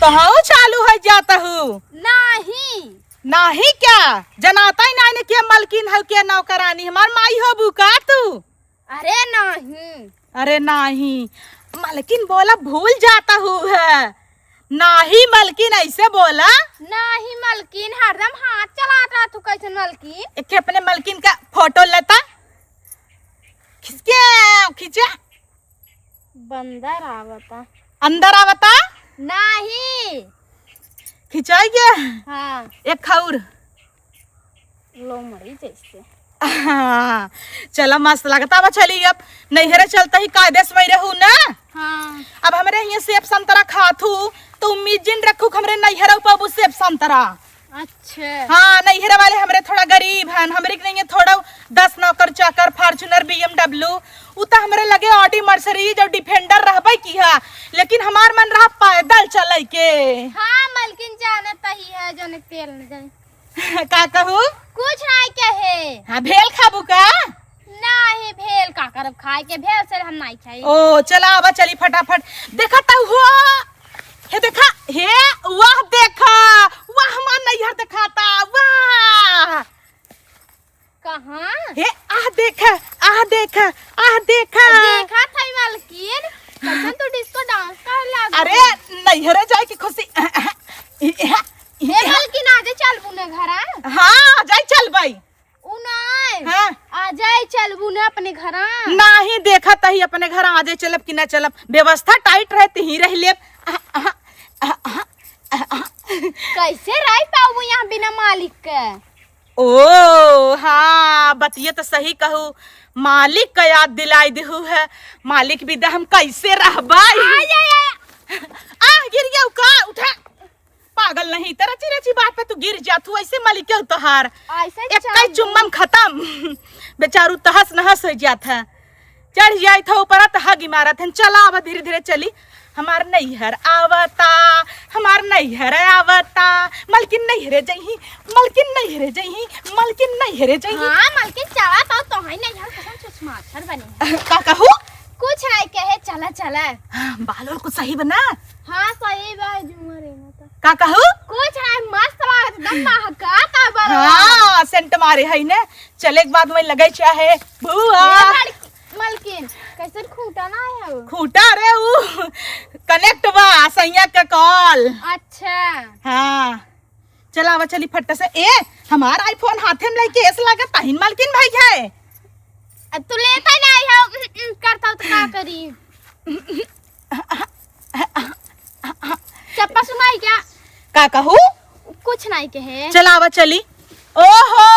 तो हाँ चालू है जाता हूँ नहीं नहीं क्या जनाता ही नहीं क्या मलकिन है क्या नौकरानी हमार माई हो बुका तू। अरे नहीं अरे नहीं मलकिन बोला भूल जाता हूँ है नहीं मलकिन ऐसे बोला नहीं मलकिन हरदम हाथ चलाता रहा तू कैसे मलकिन एक अपने मलकिन का फोटो लेता खिंचे खिंचे बंदर आवता अंदर आवता नहीं खिंचाइए हाँ एक खौर लो मरी जैसे चला मस्त लगता अब चली अब नैहरे चलता ही कायदे से रहू ना। हाँ अब हमरे यहाँ सेब संतरा खाथू तो उम्मीद जिन रखू हमरे नैहरे ऊपर सेब संतरा। अच्छा हाँ नैहरे वाले हमरे थोड़ा गरीब हैं हमरे के नहीं थोड़ा 10 नौकर चाकर फॉर्च्यूनर BMW उता हमरे लगे ऑडी मर्सरीज और डिफेंडर रहबे की है लेकिन हमार मन रहा पैदल चले के। हाँ मलकिन जाने तही है जो तेल न जाए का कहू कुछ नहीं कहे हाँ भेल खाबू का नहीं भेल का करब खाए के भेल से हम नहीं खाई। ओ चला अब चली फटाफट देखा ता हो हे देखा हे वाह देखा वाह हमार नैहर दिखाता वाह कहाँ हे देखा देखा देखा था मलकिन कैसन तू डिस्को डांस कर लगा। अरे नैहरे जाए की खुशी ए मलकिन आजे चलबू ने घर हाँ जाए चल भाई उनाई हाँ आ जाए चलबू ने अपने घर नहीं देखा तही अपने घर आजे चलब कि ना चलब व्यवस्था टाइट रहती ही रह ले कैसे रह पाऊ यहाँ बिना मालिक के। ओ हाँ बतिये तो सही कहू मालिक का याद दिलाई दहू है मालिक भी हम कैसे रहबा गिर गया का उठा पागल नहीं तेरा चिरची बात पे तू गिर जा तू ऐसे मालिक के तोहार एक कई चुम्बन खत्म बेचारू तहस नहस हो जात है चढ़ जाए था ऊपर तो हग इमारत है चला अब धीरे धीरे चली हमार नैहर आवता हमार नैहर आवता मलकिन नैहरे जही मलकिन नैहरे जही मलकिन नैहरे जही। हाँ मलकिन चला पाओ तो है नहीं यार कसम चुचमाचर बने का कहू कुछ नहीं कहे चला चला बाल कुछ सही बना हाँ सही बात जुमरे ना का कहू कुछ नहीं मस्त लागत एकदम महकाता बड़ा हाँ सेंट मारे है ने चले के बाद वही लगे चाहे बुआ मलकिन कैसे खूंटा ना है खूटा रे ऊ कनेक्ट बा सैया का कॉल। अच्छा हाँ चला आवा चली फट से ए हमार आईफोन हाथे में लेके ऐसा लगा ताहिन मालकिन भाई है तू लेता नहीं है करता तो क्या करी चप्पा सुनाई क्या का कहू कुछ नहीं कहे चला आवा चली ओहो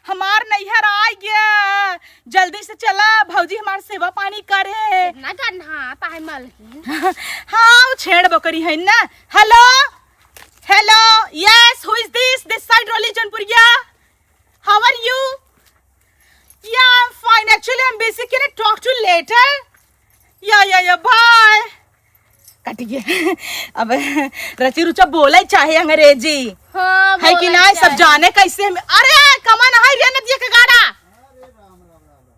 हमार नैहर आ गया जल्दी से चला भौजी हमार सेवा पानी करे ना गन्हा ताई मलकिन हाँ छेड़ बकरी है ना hello hello yes who is this side Roli Janpuriya how are you yeah I am fine actually I am busy can I talk to later yeah bye cut गया अब रची रुचा बोला चाहे अंग्रेजी हाँ है कि ना सब जाने कैसे अरे कमन है रे नदिया का गाड़ा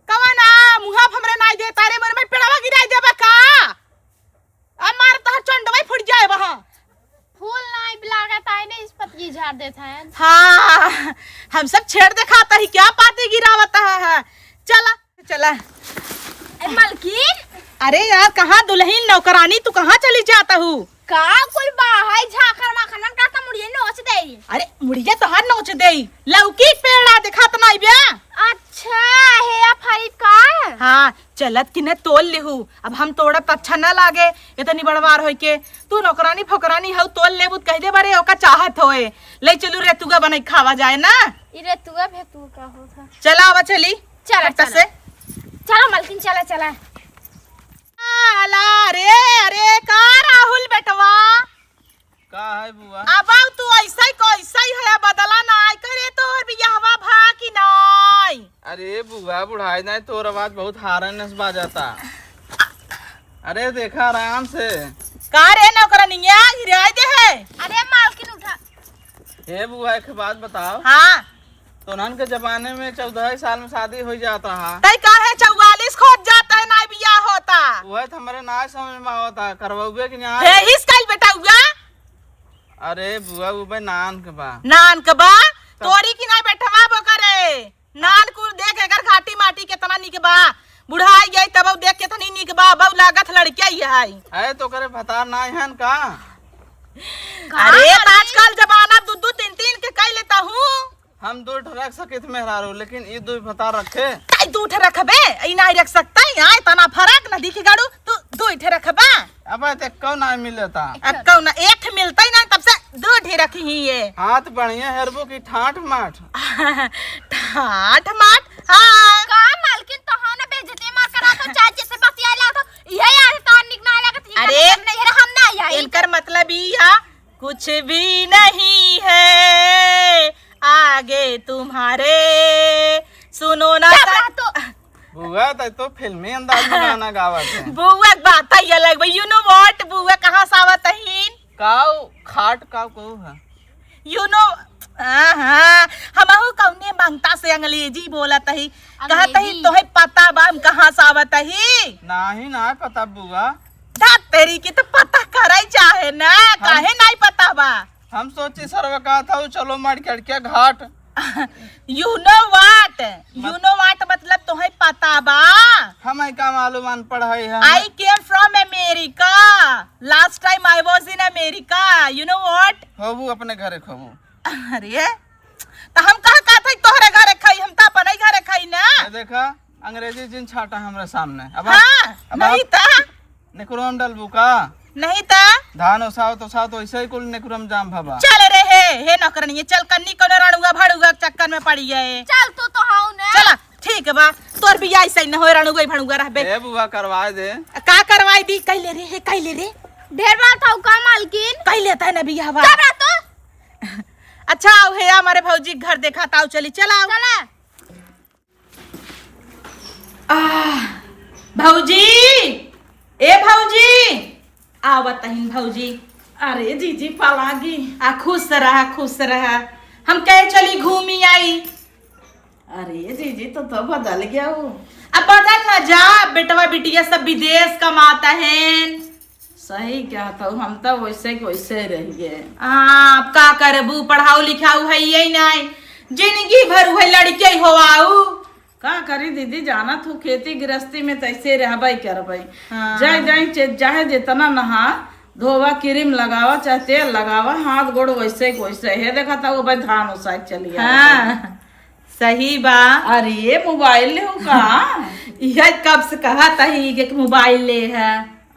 कमन मुहा हमरे नाई दे तारे मन में पेड़वा गिराई देबा का मार तहर चंडवा फुट जाए वहां फूल नहीं बिलागा ताई ने इस पत्ती झाड़ देता है। हाँ हम सब छेड़ दिखाता ही क्या पाती गिरावता है चला चला मलकिन अरे यार कहाँ दुल्हन नौकरानी तू कहाँ चली जाता हूँ का कुल बाहर झाखर माखनन का त मुड़िए नोच दे अरे मुड़िया तो हाथ नोच दे लौकी पेड़ा दिखात नहीं बे अच्छा है फरीद का हाँ चलत कि ने तोल लेहू अब हम तोड़ा तो अच्छा ना लागे इतनी बड़वार होई के तू नौकरानी फोकरानी हऊ तोल लेबू कह दे बारे ओका चाहत होए ले चलू रे तुगा बनै खावा जाए ना इरे तुगा भे तू का होता चला आवा चली चला से चलो मलकिन चला चला आला रे अरे का राहुल बेटवा का है बुआ अब तू ऐसा ही है बदला ना करे तोहर बियाहवा भा की नहीं अरे बुआ बुढ़ाई नहीं तोर आवाज बहुत हारन से बाजाता अरे देखा आराम से का रे नौकरानिया गिराई दे है अरे मालकिन उठा हे बुआ एक बात बताओ हाँ तोनन के जमाने में 14 साल में शादी हो जाता है तई का है 44 खोज जाता है ना बियाह होता वह तो हमारे ना समझ में आवता करवाओगे कि नहीं हे हिस काल बेटा हुआ अरे बुआ बुआ नान के बा नान के बा तोरी की नहीं बैठवा बो करे नान कुल देख एकर घाटी माटी केतना निक बा बुढ़ाई गई तब देख के तनी निक बा बहु लागत लड़किया ही है तो करे भतार ना हन का अरे आजकल जमाना दू दू तीन तीन के कह लेता हूँ हम दो रख सके थे मेहरारू लेकिन ये दो भतार रखे काई दू ठे रखबे ई नहीं रख सकता यहाँ इतना फर्क न दिखी गाड़ू तू दू ठे रखबा अब ते क्यों ना मिलता कौन एक ठे मिलता ही नहीं तब से दू ठे रखी ही ये हाथ बढ़िया हेरबो की ठाठ माठ ठाठ माठ हाँ का मालकिन तो हम ना बेइज्जती मार करा तो चाची से बतियाला तो यही यार तो निक ना लागत अरे नहीं हम ना आई इनकर मतलब ही या कुछ भी नहीं है आगे तुम्हारे सुनो ना तो बुआ तो फिल्मी अंदाज में गाना गावत है बुआ बात ही अलग यू नो व्हाट बुआ कहाँ से आवत है काऊ खाट काऊ को है यू नो हाँ हमहू कौने मांगता से अंग्रेजी बोलत ही कहत ही तोहे पता बा हम कहाँ से आवत ही नाही ना पता बुआ धत तेरी की तो पता कराई चाहे ना काहे नहीं पता बा हम सोची सरवा कहा था चलो मार के घाट यू नो वाट मतलब तोहे पता बा हम का मालूम अनपढ़ है I came from America last time I was in America you know what खोबू अपने घरे खोबू अरे तो हम कहा था तोहरे घरे खाई हम तो अपने घरे खाई ना देखा अंग्रेजी जिन छाटा हमरे सामने अब हाँ, नहीं था नेकुरम डलबू का नहीं था धान ओसाओ तो साथ वैसे ही कुल नेकुरम जाम भबा चल रे हे नौकरनी चल कन्नी कोनो रणुआ भड़ुआ चक्कर में पड़ी है चल तू तो हाउ ने चला ठीक है बा तोर भी ऐसा न हो रणुआ भड़ुआ रहबे ए बुआ करवा दे का करवाई दी कैले रे ढेर बात हौ का मालकिन कह लेता है ना बियाहवा चल तो अच्छा आओ हे हमारे भौजी घर देखा ताऊ चली चला चला भौजी ए भौजी आवत हिन भौजी अरे जीजी पलागी खुश रहा हम कहे चली घूमी आई अरे जीजी तो बदल गया वो अब बदल ना जा बेटवा बिटिया सब विदेश कमाता है सही क्या था हम तो वैसे रह गए हाँ अब का करबू पढ़ाऊ लिखाऊ है यही नहीं जिंदगी भर हुए लड़के हो आऊ का करी दीदी जाना तू खेती गृहस्थी में तैसे रहबई करबई चाहे जितना नहा धोवा क्रीम लगावा चाहे तेल लगावा हाथ गोड़ वैसे है देखा था वो भाई धान उसाई चली हाँ, सही बा अरे मोबाइल ले हो का यह कब से कहा था ही कि मोबाइल ले है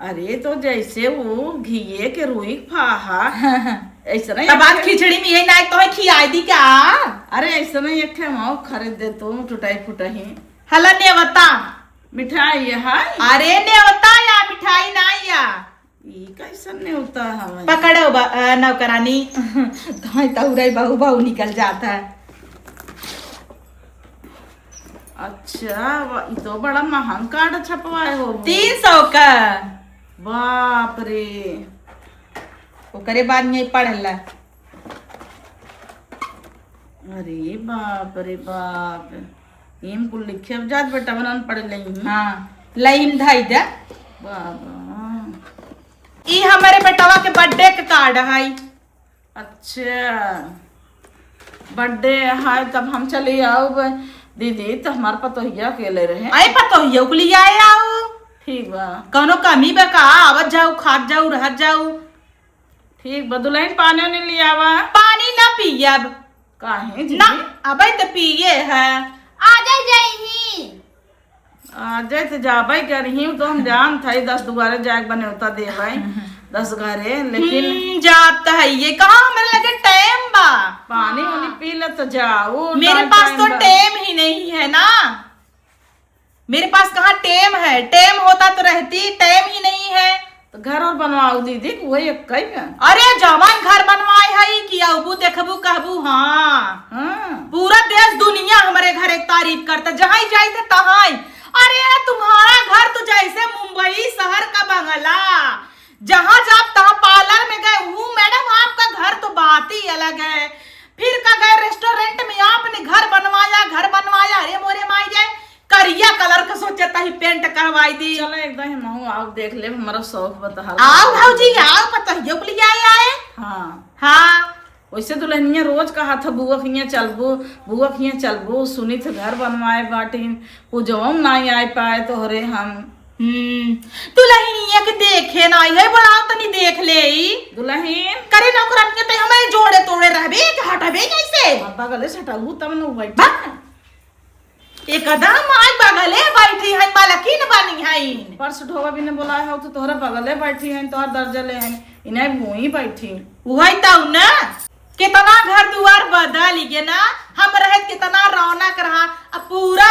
अरे तो जैसे वो घिए के रुई फाहा ऐसा नहीं बात खिचड़ी में यही नाइक तो है खियाई दी क्या अरे ऐसा नहीं एक माओ खरीद दे तो टूटाई फुटाई हला नेवता मिठाई है अरे नेवता या मिठाई ना या ई कैसा नेवता है पकड़ो नौकरानी तो तौराई बहु निकल जाता है अच्छा ये तो बड़ा महंगा कार्ड छपवाए हो 300 का बाप रे ओकरे बाद में पढ़ला अरे बाप रे बाप इम कुल लिखे जात बेटा बनन पढ़ लई हां लाइन धाई दे बाबा ई हमारे बेटवा के बर्थडे के कार्ड है अच्छा बर्थडे है तब हम चले आओ दीदी तो हमारे पतोहिया अकेले रहे आए पतोहिया के लिए आए आओ ठीक बा कौनो कमी बा का आवत जाऊ खात जाऊ रहत जाऊ ठीक बदुलाइन पानी ने लिया आवा पानी ना पियब काहे जी ना अबे तो पिए है आ जाई आ जाए तो जाबे करही तो हम जान था 10 दुआरे जाग बने होता दे भाई 10 घरे लेकिन जाता है ये कहां हमें लगे टाइम बा पानी वाली पी ले तो जाओ मेरे पास तो टाइम ही नहीं है ना मेरे पास कहाँ टाइम है टाइम होता तो रहती टाइम ही नहीं है तो घर और बनवाओ दीदी वही एक कई अरे जवान घर बनवाए है कि अबू देखबू कहबू हाँ पूरा देश दुनिया हमारे घर एक तारीफ करता जहाँ ही जाए थे तहाँ अरे तुम्हारा घर तो जैसे मुंबई शहर का बंगला जहाँ जाप तहाँ पार्लर में गए हूँ मैडम आपका घर तो बात ही अलग है फिर का गए रेस्टोरेंट में आपने घर बनवाया अरे मोरे माई जाए करिया कलर का सोचता ही पेंट करवाई दी चलो एकदम हम आओ देख ले हमारा शौक बता आओ भाऊजी आओ पता है के लिए आए हाँ हाँ वैसे दुल्हनिया रोज कहा था बुआ खिया चलबो सुनी थे घर बनवाए बाटिन पूजवा नहीं आ पाए तोहरे हम। दुल्हनिया के देखे ना है बुलाओ तनी देख ले दुल्हन करे नौकरानिया ते हमारे जोड़े तोड़े रहबे के हटबे कैसे बगले से हटाऊ तब न बैठ बा एकदम आज बगले बैठी है मालकिन बनी है पर्स ढोवा भी ने बोलाए हो तो तोहरा बगले बैठी है तोहर दर्जा ले है इन्हें भूई बैठी वही तो ना कितना घर दुआर बदल गए ना हम रहे कितना रौनक रहा अब पूरा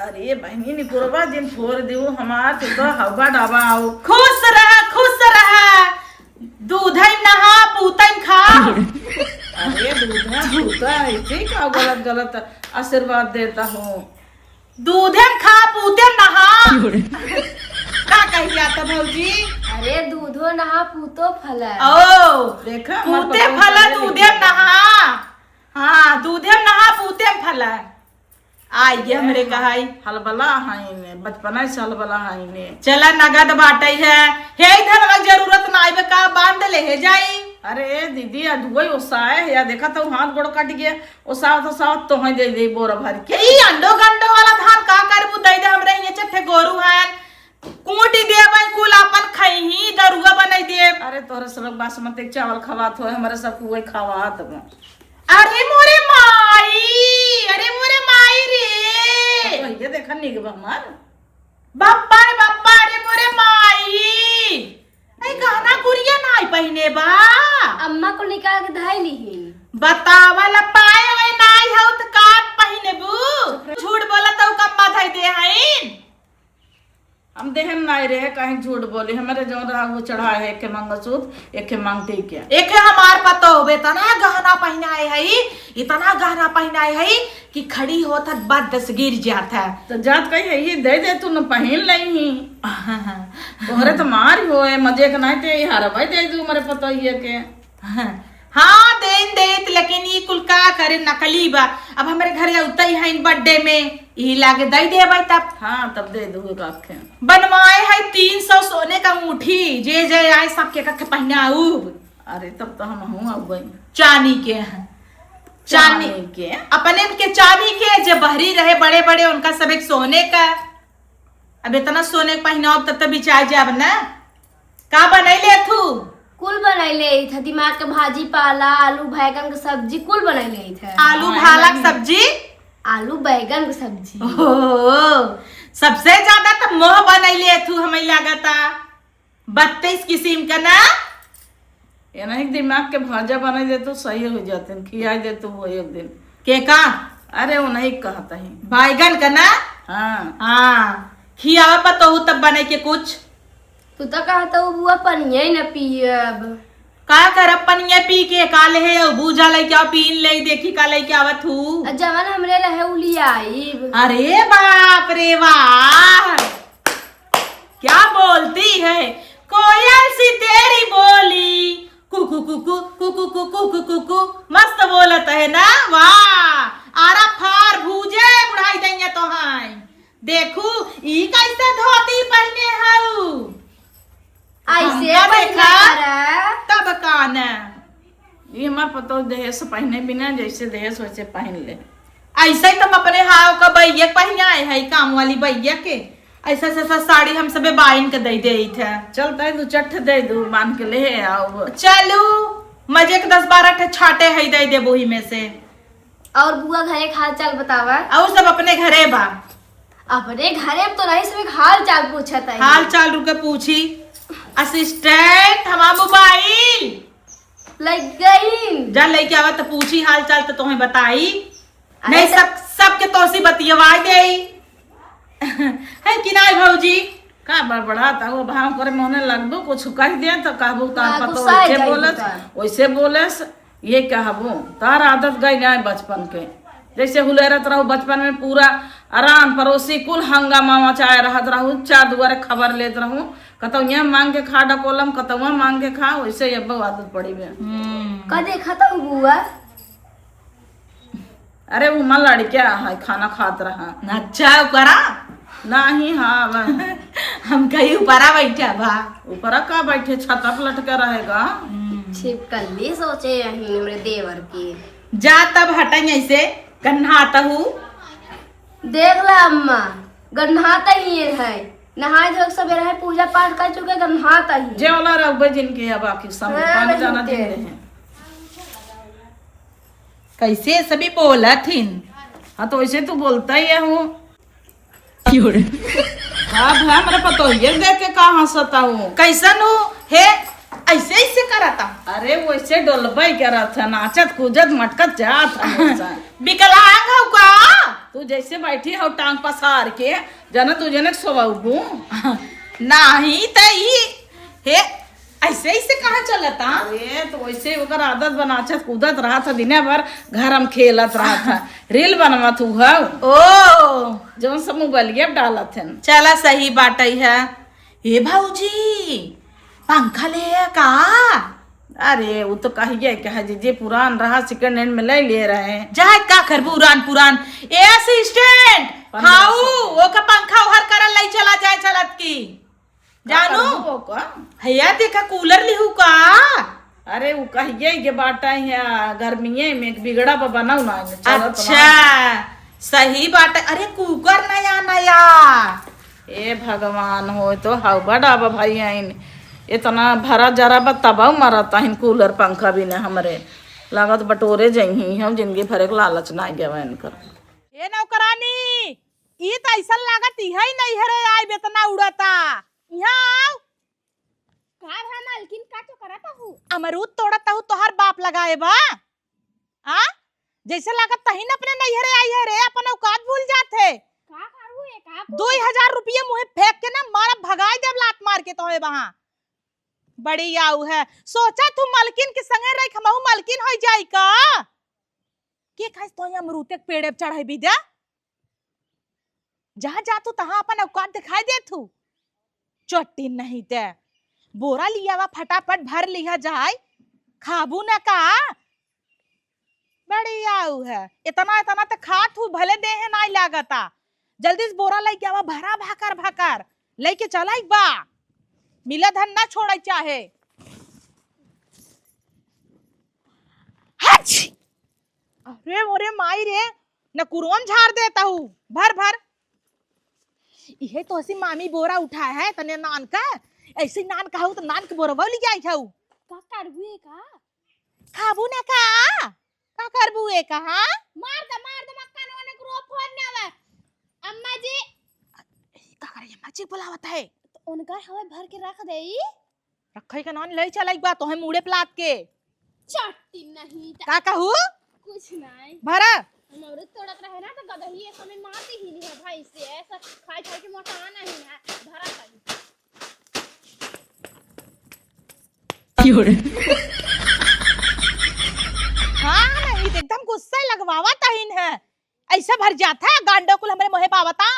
अरे बहनी ने पूरा दिन फोड़ दियो हमार तो हवा डाबा आओ खुश रहा दूध नहा पूतन खा अरे दूधा भूता ऐसे क्या गलत आशीर्वाद देता हूँ दूधे खा पूते नहा का कही जाता भौजी अरे दूधो नहा पूतो फल ओ देखा पूते फला दूधे नहा हाँ दूधे नहा पूते फला आइए हमरे कहाई हलबला हाई ने बचपना से हलबला हाई ने चला नगद बाटे है हे इधर जरूरत ना आइबे का बांध ले हे जाई अरे दीदी अधुआ ओसाए है या देखा तो हाथ गोड़ कट गया ओसाव तो है दे बोरा भर के ई अंडो गंडो वाला धान का करबू दे दे हमरे ये चट्ठे गोरू है कूटी देबै कुल अपन खइही दरुआ बनाई दे अरे तोहरे सब बासमती चावल खवात हो हमारे सब कोई खवात अरे मोरे माई रे तो ये देखा निक हमार बाप्पा रे मोरे माई ए गहना गुड़िया नाई पहिने बा अम्मा को निकाल के धाई ली बतावल पाए वे नाई हौ त काट पहिने बू झूठ बोला तो कम्मा धाई दे हईन हम देहन नहीं रहे कहीं झूठ बोली हमारे जो रहा वो चढ़ा है एक के मंगलसूत्र एक के मांगटी क्या एक हमार पतो होबे तना गहना पहनाए हई इतना गहना पहनाए हई कि खड़ी होत बाद 10 गिर जात है तो जात कही है ये दे दे तू न पहन लई ही तोहरे तो मार होए मजे के नहीं ते हार भाई दे दू मेरे पतो ये के हाँ देत लेकिन ई कुल का करे नकली बा अब हमारे घर उतई है बर्थडे में ई लागे दई देबै तब हाँ तब दे दू आखे बनवाए है 300 सोने का अंगूठी जे जे आए सबके कख पहनाऊ अरे तब तो हम हूँ अब चांदी के हैं चांदी के अपने के चांदी के जो बहरी रहे बड़े बड़े उनका सब एक सोने का अब इतना सोने का पहनाओ तब तो बिचाए जाब ना का बनैले थू कुल बनैले था दिमाग के भाजी पाला आलू बैगन के सब्जी कुल बनैले था आलू भालक सब्जी आलू बैगन के सब्जी सबसे ज्यादा तो मोह बनैले थू हमें लागता 32 किस्म का ना ये नहीं दिमाग के भाजा बना दे तो सही हो जाते खिया दे तो वो एक दिन के का अरे वो नहीं कहता ही बैगन का ना हाँ खियावा पर तो तब बने के कुछ तू तो कहता वो बुआ पनिया न पियब का कर पनिया पी के काले है बूझा ले क्या पीन ले देखी का ले क्या आवत हूँ जवन हमरे रहे उलियाई अरे बाप रे वाह क्या बोलती है कोयल सी तेरी बोली कुकू कुकू कुकू कुकू कुकू मस्त बोलत है ना वाह आरा फार भूजे बुढ़ाई देंगे तो हाय देखू ई कैसे धोती पहने हाउ ऐसे देखा तब कान ये हमार पतो दहेज से पहने बिना जैसे दहेज वैसे पहन ले ऐसे ही तुम अपने हाव का बैया पहने आए है काम वाली बैया के ऐसा ऐसा साड़ी हम सबे बाइन के दे दे थे चलता है दू चट्ठ दे दू मान के ले आओ चलू मजे के 10-12 ठे छाटे है दे दे बोही में से और बुआ घरे हाल चाल बतावा और सब अपने घरे बा अपने घरे तो नहीं सब हाल चाल पूछत है हाल चाल रुके पूछी असिस्टेंट हमारा मोबाइल लग गई जा लेके आवा तो पूछी हाल चाल तो तुम्हें बताई अरे नहीं सबके तोसी बतियवा दे है कि नहीं भौजी का बड़बड़ाता वो भाव करे मोने लगबो कुछ कह दे तो कहबो तार पतो गुस्सा आ वैसे जाई बोलस तो। वैसे बोलस ये कहबो तार आदत गई ना बचपन के जैसे हुलेरत रहू बचपन में पूरा आराम पड़ोसी कुल हंगामा मचाए रहत रहू चार दुआरे खबर लेत रहू कतौ यहाँ मांग के खा डकोलम कतौ मांग के खा वैसे अब आदत पड़ी बे का देखा था बुआ अरे वो मां लड़किया है खाना खात रहा अच्छा करा नहीं हाँ हम कहीं ऊपरा बैठा बा ऊपर का बैठे छत पर लटका रहेगा छिपकली सोचे यही हमरे देवर की। जा तब हटाई ऐसे कन्हाता हूँ। देख ला अम्मा, गन्हाता ही है, नहाए धोए सवेरे है, पूजा पाठ कर चुके, गन्हाता ही जे वाला रघुबे जिनके अब बाकी समय हाँ, पानी जाना नहीं दिन होते। हैं। कैसे सभी बोला थीन। हाँ तो वैसे तू बोलता ही है हूँ। हाँ भाई मेरे पता ये देख के कहाँ हंसता हूँ। कैसन हूँ हे ऐसे ऐसे कराता। अरे वैसे डोलबाई क्या रहा था, नाचत कूदत मटकत जात हमेशा। विकलांग हो का। तू जैसे बैठी हो टांग पसार के जना तुझे ने सोवाऊ। नहीं तई हे ऐसे ऐसे कहाँ चलता। अरे तो वैसे ओकर आदत बनाचत कूदत रहा था, दिने भर घर में खेलत रहा था, रील बनवत हुआ ओ जो सब मोबाइलिया डालत है। चला सही बात है। हे भाऊजी पंखा ले का। अरे वो तो कहिए क्या जी पुरान रहा, सेकंड हैंड में ले रहे हैं। जाए का कर पुरान पुरान ए असिस्टेंट हाउ वो का पंखा उहर करल लाई चला जाए चलत की जानू। वो का हैया देखा कूलर लिहू का। अरे वो कहिए ये बाटा है गर्मीये में बिगड़ा पर बनाऊ ना। अच्छा सही बात है। अरे कुकर नया नया। ए भगवान हो तो हाउ बड़ा भाई आइन इतना भरा जरा तबाऊ मरता है कूलर पंखा भी ने हमरे लागत बटोरे जही हम जिंदगी भर के लालच ना गया इनकर। ए नौकरानी ई त ऐसा लागत है नहीं हरे आइ बेतना उड़ता यहाँ का भा मालकिन का तो करता हूँ। अमरूद तोड़ता हूँ तोहर बाप लगाए बा आ जैसे लागत तही न अपने नहीं हरे आई है रे अपन औकात भूल जाते। का करू ए का 2000 रुपये मुहे फेंक के ना मारा भगाई देव लात मार के तोहे वहां बड़ी आऊ है। सोचा तू मालकिन के संगे रह हमहू मालकिन हो जाई का के खास तो अमरूद के पेड़ पे चढ़ाई भी दे। जहां जा तू तहां अपन औकात दिखाई दे तू चोटी नहीं दे। बोरा लिया वा फटाफट भर लिया जाए खाबू न का बड़ी आऊ है। इतना इतना तो खा तू भले दे है ना लागता। जल्दी से बोरा लेके आवा भरा भाकर भाकर लेके चला एक बा मिला धन ना छोड़ चाहे। अरे मोरे माई रे न कुरोन झाड़ देता हूँ भर भर। ये तो ऐसी मामी बोरा उठा है तने नान का ऐसे नान कहू तो नान के बोरा ले जाई छऊ का करबू ए का खाबू ना का करबू ए का। हां मार दे मक्का ने को फोन ना आवे। अम्मा जी का करे अम्मा जी बुलावत है तो उनका हवे भर के रख देई रखे का नान ले चला एक बार तो है मुड़े प्लाट के चट्टी नहीं का कहू कुछ नहीं भरा अमरूद तोड़त रहे ना तो गदही एक हमें मारती ही नहीं है भाई से ऐसा खाई खाई के मोटा नहीं है भरा करी। हाँ नहीं तो एकदम गुस्सा लगवावा तहीन है ऐसा भर जाता है गांडो कुल हमारे मोहे पावता।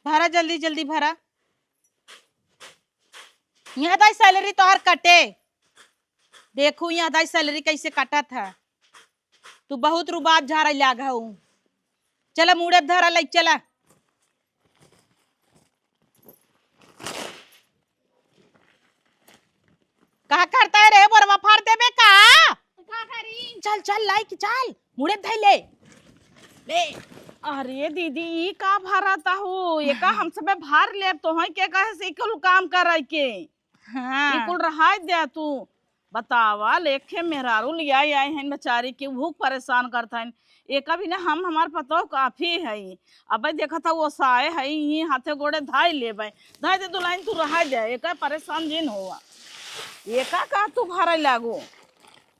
भरा जल्दी जल्दी भरा। यहाँ दाई सैलरी तोहर कटे देखू यहाँ दाई सैलरी कैसे कटा था। तू बहुत रुबाब झाड़ा लागा हूँ। चला मुड़े धरा लग चला। का करता है रे बोरवा फाड़ देबे का करी चल चल लाइक चल मुड़े धै ले ले। अरे दीदी ई का भरता हो ये का हम सब भार ले तो है के कहे से कुल काम कर के हाँ कुल रहा दे तू बतावा लेखे मेहरारू लिया आए हैं बेचारी की भूख परेशान करता है। एक भी ना हम हमार पतो काफी है। अब देखा था वो साए है ये हाथे गोड़े धाई ले धाई दे दुलाइन तू रहा दे एक परेशान जिन हुआ ये का तू भरा लागू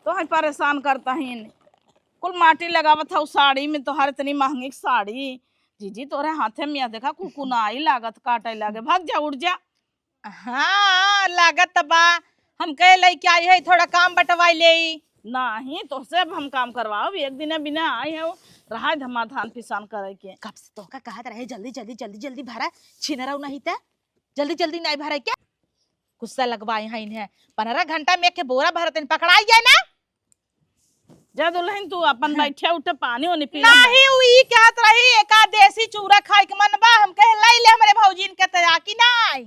तो है परेशान करता है। कुल माटी लगावत था साड़ी में तो हर इतनी महंगी साड़ी जीजी तोरे हाथे में देखा कुकुनाई लागत काटे लागे भाग जा उड़ जा। हाँ लागत बा हम कहे ले क्या है थोड़ा काम बटवाई ले नहीं तो से अब हम काम करवाओ एक दिन बिना आए हो रहा धमा धान पिसान करे के। कब से तो का कहत रहे जल्दी जल्दी जल्दी जल्दी भरा छिनरऊ नहीं ते जल्दी जल्दी नहीं भरा क्या गुस्सा लगवाए हैं इन्हें 15 घंटा में के बोरा भरत पकड़ाई जाए ना जा दुल्हन तू अपन बैठे उठे पानी ओनी पी नहीं हुई कहत रही एका देसी चूरा खाए के मन बा हम कहे लाई ले हमरे भौजीन के तया की नहीं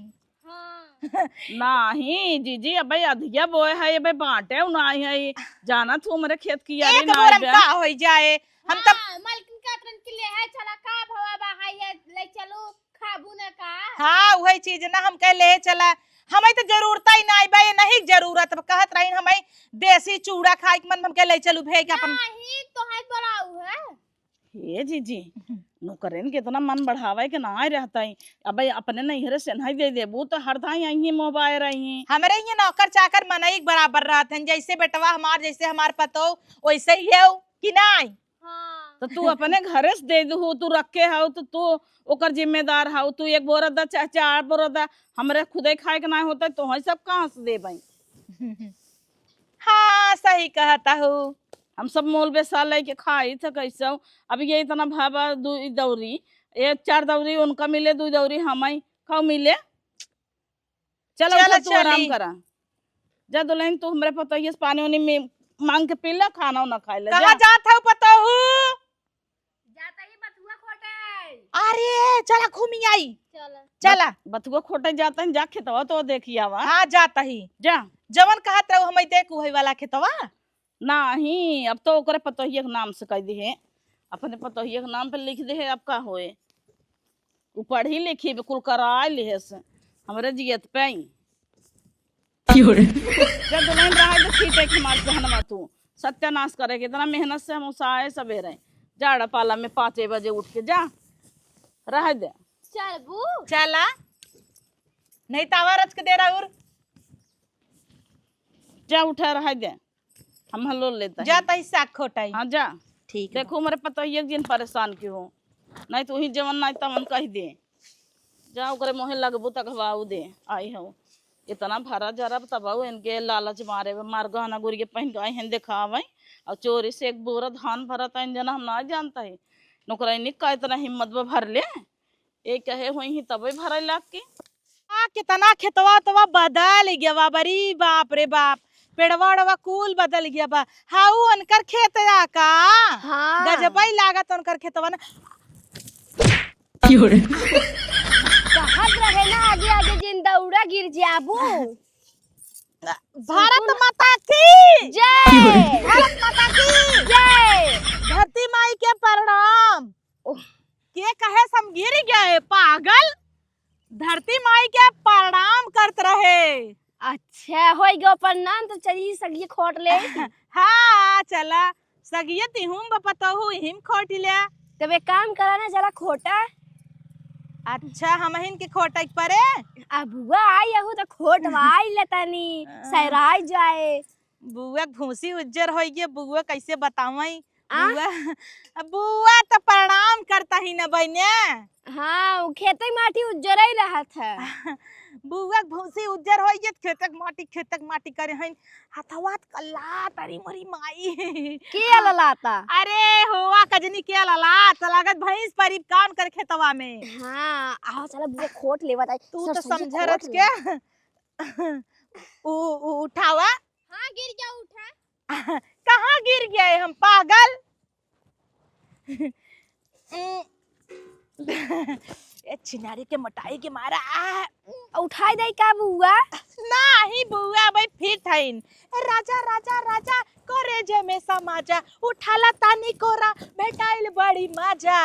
नहीं जीजी अबे अधिया बोए है अबे बांटे नहीं है जाना तू मेरे खेत की यारी एक ना बोरम का हो जाए हम तब मालकिन का तरन के ले है चला का भवा बहाई है ले चलो खाबू ना का। हाँ वही चीज ना हम कह ले चला हमें तो जरूरत ही नहीं बे नहीं जरूरत कहत रही हमें देसी चूड़ा खाए के मन हम कह ले चलू भे के अपन नहीं तो है बड़ाऊ है ये जीजी नौकरन के इतना मन बढ़ावे के ना रहता है अब अपने नैहरे से नहीं दे देबू तो हर दाई आई मोबाइल रही हमारे ये नौकर चाकर मनई बराबर रहते हैं जैसे बेटवा हमार जैसे हमार पतो वैसे ही है कि नहीं तो तू अपने घरे से दे दू तू रखे हो तो तू ओकर जिम्मेदार हो तू एक बोरा दा चाहे 4 बोरा दा हमरे खुदे खाए के ना होता तो है सब कहाँ से दे भाई। हाँ सही कहता हूँ हम सब मोल बेसा लेके खाई थे कैसे अब ये इतना भावा 2 दौरी 4 दौरी उनका मिले 2 दौरी हमें खाओ मिले चलो चलो तू आराम करा जा दुल्हन तू हमरे पता ये पानी वानी में मांग के पी ले खाना ना खाए ले कहाँ जात हूँ पता हूँ जाता ही बथुआ खोटे अरे चला घूमी आई चला चला बथुआ खोटे जाता है जा खेतवा तो देखिए आवा हाँ जाता ही जा जवन कहत रहो हमें देख वही वाला खेतवा नहीं अब तो ओकरे पतोहिए के नाम से कह दे है अपने पतोहिए के नाम पे लिख दे है अब का होए उ पढ़ी लिखी बिल्कुल कराए लिहे से हमरे जियत पे जब दुल्हन रहा तो छीटे के मार पहनवा तू सत्यानाश करे के इतना मेहनत से हम उसाए सवेरे जाड़ा पाला में 5 बजे उठ के जा रह दे चल बू चला नहीं तावा रच के दे रहा जा उठा रह दे हम हलो लेते हैं जाता ही साग खोटाई हाँ जा ठीक देखो मेरे पता एक दिन परेशान क्यों हो नहीं तो ही जवन नहीं तमन कह दे जा ओकरे मोहे लगबू तक हवाऊ दे आई हो इतना भरा जरा तबाऊ इनके लालच मारे मार गहना गुरी के पहन के आई दिखावे और चोरी से एक बोरा धान भरता इन जना हम ना जानता है नौकरानी का इतना हिम्मत में भर ले एक कहे वही तबे भरा लाग के कितना खेतवा तवा बदल गया बा बरी बाप रे बाप पेड़वा उड़वा कुल बदल गया बा हाउ उनकर खेत का हाँ गजबई लागत उनकर खेतवा ना कहत रहे ना आगे आगे जिंदा उड़ा गिर जाबू भारत माता की जय भारत माता की जय धरती माई के प्रणाम के कहे सम गिर गए पागल धरती माई के प्रणाम करत रहे अच्छा हो गयो प्रणाम तो चलिए सगिए खोट ले हाँ चला सगियत हिम बपतहु हिम खोट लिया तब एक काम करा ना जरा खोटा अच्छा हम हिन के खोटक परे बुआ आई हूँ तो खोट वाई लेतानी सहराई जाए बुआ घूसी उज्जर हो गई बुआ कैसे बताऊं आ? बुआ तो प्रणाम करता ही न बहने हाँ वो खेते माटी उज्जर ही रहा था बुआ भूसी उज्जर हो गई खेतक माटी करे हन हथवात कल्ला तरी मरी माई के ललाता अरे होवा कजनी के लला तो लागत भैंस परी कान कर खेतवा में हाँ आओ चलो बुआ खोट लेवत आई तू तो समझरत के उठावा हाँ गिर जा उठा कहाँ गिर गए हम पागल ए चिनारी के मोटाई के मारा उठाई दे का बुआ नाही बुआ भाई फिर थईन राजा राजा राजा करे जे में समाजा उठाला तानी कोरा भेटाइल बड़ी मजा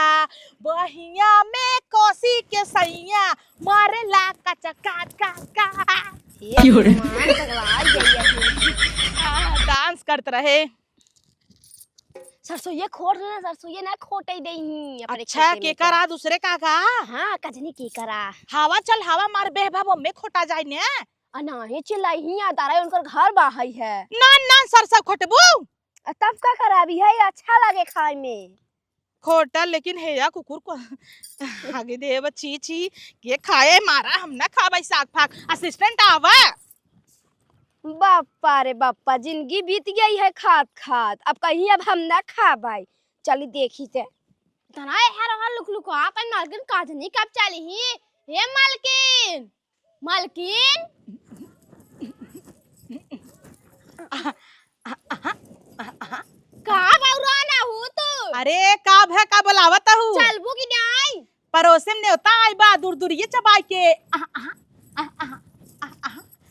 बहिया में कोसी के सैया मारे ला कचका का का डांस करत रहे सरसों ये खोट ना सरसों ये ना खोटे दे ही अपने अच्छा के करा दूसरे का हाँ कजनी की करा हवा चल हवा मार बेहबा में खोटा जाए ने अनाहे चिल्लाई ही याद आ रहा है उनकर घर बाहई है ना ना सरसों खोटबू तब का खराबी है अच्छा लगे खाए में खोटा लेकिन है या कुकुर को आगे दे बच्ची छी के खाए मारा हम ना खाबै साग फाग असिस्टेंट आवा बापा रे बापा, जिंदगी बीत गई है खात खात, अब कहीं अब हम ना खा भाई। चली देखी से तना है रहा लुक लुक आप मालकिन काजनी कब चली ही। हे मालकिन, मालकिन कहाँ बौराना हूँ तू? अरे का भै का बोलावत हूँ? चलबू की नहीं? पड़ोसे में नेवता आई बा दूर दूर ये चबाई के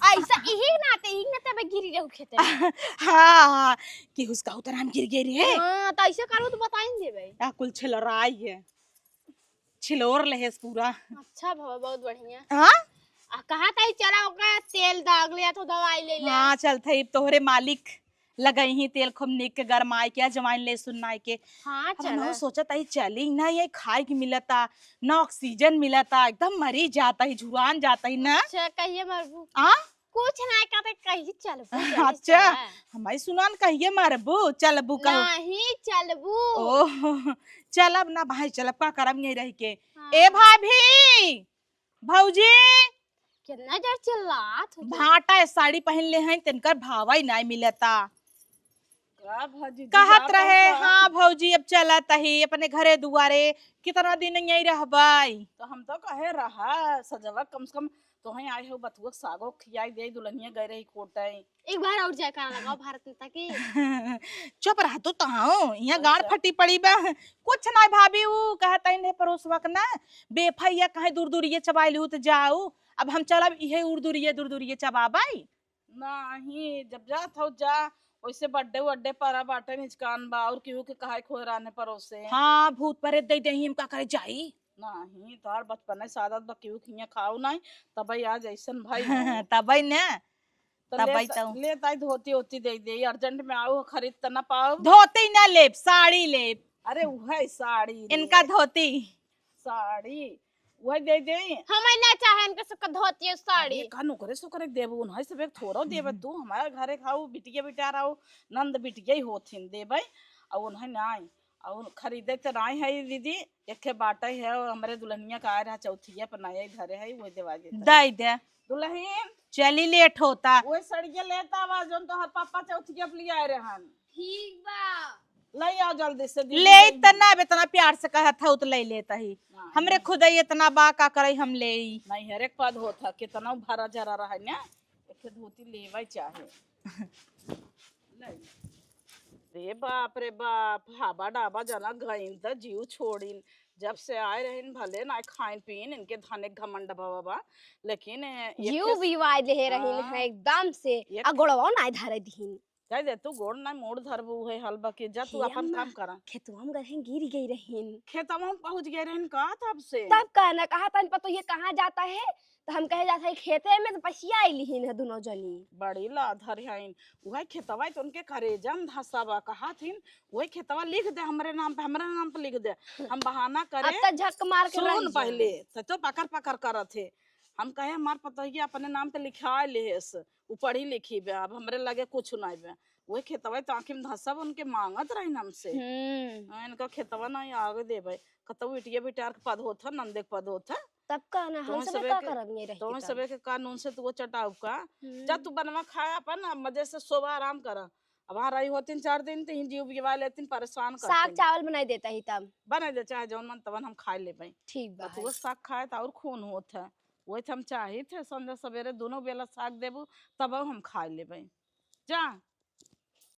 ऐसा यही नाते मैं गिरी रहू खेते में। हाँ कि उसका उतर हम गिर गए रे। हां तो ऐसे करो तो बताएंगे भाई। आ कुल छिलराई है, छिलोर लेहेस पूरा। अच्छा बाबा, बहुत बढ़िया। हाँ कहा था चला ओका तेल दाग लिया तो दवाई ले ले। हाँ चल थे तोहरे मालिक लगई ही तेल खूब निक के गरमाए के जमाइन ले सुनाई के। हाँ अब चला। हम सोचत आई चली ना, ये खाए के मिलता ना, ऑक्सीजन मिलता, एकदम मरी जाता ही, झुरान जाता ही ना। अच्छा कहिए मरबू? आ कुछ नहीं कहते, कहीं चलबू। अच्छा हमारी सुनान कहिए मरबू चलबू कहो नहीं चलबू। ओह चलब ना भाई, चलब का करम नहीं रही के। हाँ। ए भाभी, भौजी कितना जर चिल्लात हो। भाटा साड़ी पहन ले हैं, तिनकर भावा ही नहीं मिलता। का भौजी जी कहत जात रहे हौ का? हाँ भौजी अब चलत ही अपने घरे दुआरे, कितना दिन यही रहबाई। तो हम तो कहे रहा सजवा कम से कम तो ही आए हो बथुआ सागो खियाई दे, दुल्हनिया गए रही कोटे। एक बार और जाए कहना लगाओ भारत नेता की। चुप रह तू तहां, यहाँ गांड फटी पड़ी बा। कुछ ना भाभी, वो कहता ही परोसवा के ना बेफैया कहीं दूर दूर ये चबाई लू तो जाऊ। अब हम चलब इहे दूर दूर ये चबाबाई। नहीं जब जात हो जा, वैसे बर्थडे वड्डे पर बाटे निचकान बा और केहू के कहाई खोए रहने परोसे। हाँ भूत परे दे दही हम का करे जाई। नहीं तार बचपन सादत बा केहू खिया खाऊ नहीं, तब आज ऐसन भाई तबई ने तो तबई तो ले ताई धोती होती दे दे, अर्जेंट में आओ खरीद त ना पाओ। धोती ना लेप, साड़ी लेप। अरे वह साड़ी इनका धोती साड़ी वह दे दे। हमें ना चाहे इनके सबका धोती है साड़ी। का नौकरे सो करे देबू नहीं सब एक थोड़ो देबे तू हमारे घरे खाऊ बिटिया बिटा रहो नंद बिटिया ही होथिन देबे और उन्हें नहीं और खरीदे तो नहीं है दीदी, एक बाटा है और हमारे दुल्हनिया का आए रहा चौथिया पर नया घरे है वो देवा देता दे दे। दुल्हन चली लेट होता। वो सड़िया लेता आवाज जोन तो हर पापा चौथिया पे लिए आए रहन। ठीक बा, ले आओ जल्दी से दीदी। ले इतना इतना प्यार से कहा था तो ले लेता ही। हमरे खुद ही इतना बा का करे हम ले ही। नहीं हर एक पद होता कितना भरा जरा रहा है ना, एक धोती लेवा चाहे। रे बाप रे बाप, हाबा डाबा जना गईन त जीव छोड़ीन। जब से आए रहन भले ना खाइन पीन इनके धने घमंड बाबा, लेकिन जीव बीवाई ले रही है एकदम से। आ गोड़वा ना धरे दीन कह दे तू गोड़ ना मोड़ धरबू है हलबा के जा तू अपन काम करा। खेतवा में गए गिर गई रहीन, खेतवा में पहुंच गए रहन का तब से। तब कहना कहा तन पतो ये कहाँ जाता है, तो हम कहे जाता है खेते में, तो पछिया आईलिन है दोनों जनी। बड़ी लाधर हईन वह खेतवा तो उनके करेजम धसावा कहा थीन वही खेतवा लिख दे हमरे नाम पे लिख दे। हम बहाना करे अब तो झक मार के रख सुन जा। पहले तो पकड़ पकड़ करत थे। हम कहे हमार पतोहिया अपने नाम पे लिखा लेस, उ पढ़ी लिखी बे, अब हमरे लगे कुछ नहीं बे। वही खेतवा तो आखिर धसब उनके मांगत रही हमसे। इनका खेतवा नहीं आगे देबे कतौ इटिया बिटार के पद होता नंदे के पद होता। तब कहना हम सब का करब ये तो रही सबे के कानून से तू वो चटाऊ का जा तू बनवा खाया अपन मजे से सोवा आराम करा। अब वहाँ रही होती 4 दिन तो जीव बिवा लेती परेशान कर साग चावल बनाई देता ही तब बना दे चाहे जौन मन तवन हम खा ले भाई। ठीक बा। तू साग खाए तो और खून होत है वही हम चाहे थे संध्या सवेरे दोनों बेला साग देबू तब हम खा ले भाई। जा